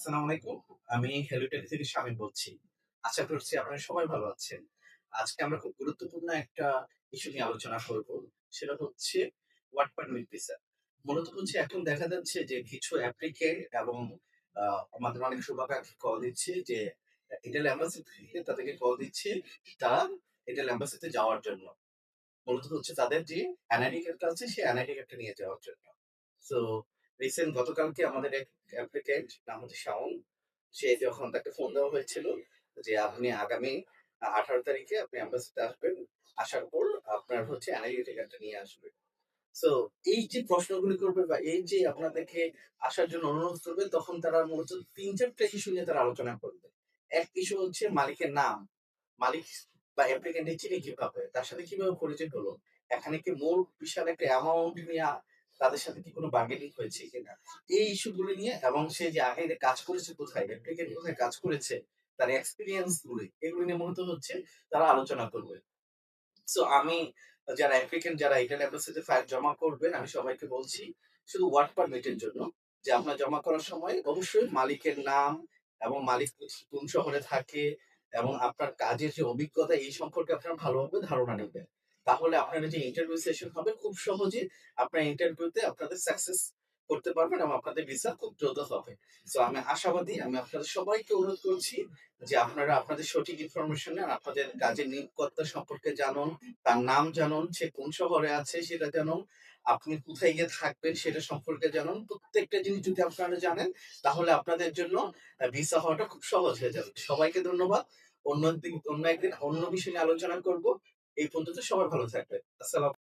আসসালামু আলাইকুম। আমি হেলোটেলি থেকে শামীম বলছি। আশা করছি আপনারা সবাই ভালো আছেন। আজকে আমরা খুব গুরুত্বপূর্ণ একটা ইস্যু নিয়ে আলোচনা করব। সেটা হচ্ছে ওয়ার্ক পারমিট ভিসা। মূলত হচ্ছে এখন দেখা যাচ্ছে যে কিছু অ্যাপ্লিকেন্ট এবং আ আমাদের অনেক শুভাকাঙ্ক্ষী কল দিচ্ছে যে ইটালি এম্বাসি থেকে তাদেরকে কল দিচ্ছে তারা ইটালি এম্বাসিতে যাওয়ার জন্য। মূলত হচ্ছে তাদের যে এনআইডি কার্ডটা আছে সেই এনআইডি কার্ডটা নিয়ে যাওয়ার জন্য। সো রিসেন্ট গতকালকে আমাদের এক অ্যাপ্লিক্যান্ট নাম হচ্ছে শাওন। সে যখন তাকে ফোন দেওয়া হয়েছিল যে আপনি আগামী 18 তারিখে আপনি এম্বাসিতে আসবেন। আসার পর আপনার হচ্ছে এনআইডি কার্ডটা নিয়ে আসবেন। সো এই যে প্রশ্নগুলি করবে বা এই যে আপনাদেরকে আসার জন্য অনুরোধ করবে তখন তারা মূলত ৩-৪ টা ইস্যু নিয়ে তারা আলোচনা করবে। এক ইস্যু হচ্ছে মালিকের নাম। মালিক বা অ্যাপ্লিক্যান্ট চিনি কিভাবে? তার সাথে কিভাবে পরিচয় হলো? এখানে কি মূল বিশাল একটা অ্যামাউন্ট নিয়া তাদের সাথে কি কোনো বার্গেনিং হয়েছে কিনা? এই ইস্যু গুলো নিয়ে এবং সে যে আগে কাজ করেছে কোথায়, অ্যাপ্লিক্যান্ট কোথায় কাজ করেছে, তার এক্সপেরিয়েন্স গুলি, এগুলো নিয়ে মূলত হচ্ছে তারা আলোচনা করবে। সো আমি যারা অ্যাপ্লিক্যান্ট যারা ইটালি এম্বাসিতে ফাইল জমা করবেন, আমি সবাইকে বলছি শুধু ওয়ার্ক পারমিটের জন্য যে আপনার জমা করার সময় অবশ্যই মালিকের নাম এবং মালিক কোন শহরে থাকে এবং আপনার কাজের যে অভিজ্ঞতা এই সম্পর্কে আপনারা ভালোভাবে ধারণা নেবেন। তাহলে আপনার যে ইন্টারভিউ সেশন হবে খুব সহজে আপনার ইন্টারভিউতে আপনাদের সাকসেস করতে পারবেন এবং আপনাদের ভিসা খুব দ্রুত হবে। সো আমি আশাবাদী আমি আপনাদের সবাইকে অনুরোধ করছি যে আপনারা আপনাদের সঠিক ইনফরমেশন নেন, আপনাদের কাজের নিয়োগকর্তা সম্পর্কে জানুন, তার নাম জানুন, সে কোন শহরে আছে সেটা জানুন, আপনি কোথায় গিয়ে থাকবেন সেটা সম্পর্কে জানুন। প্রত্যেকটা জিনিস যদি আপনারা জানেন তাহলে আপনাদের জন্য ভিসা হওয়াটা খুব সহজ হয়ে যাবে। সবাইকে ধন্যবাদ। অন্য একদিন অন্য বিষয় নিয়ে আলোচনা করব। এই পর্যন্ত সবাই ভালো থাকবেন। আসসালাম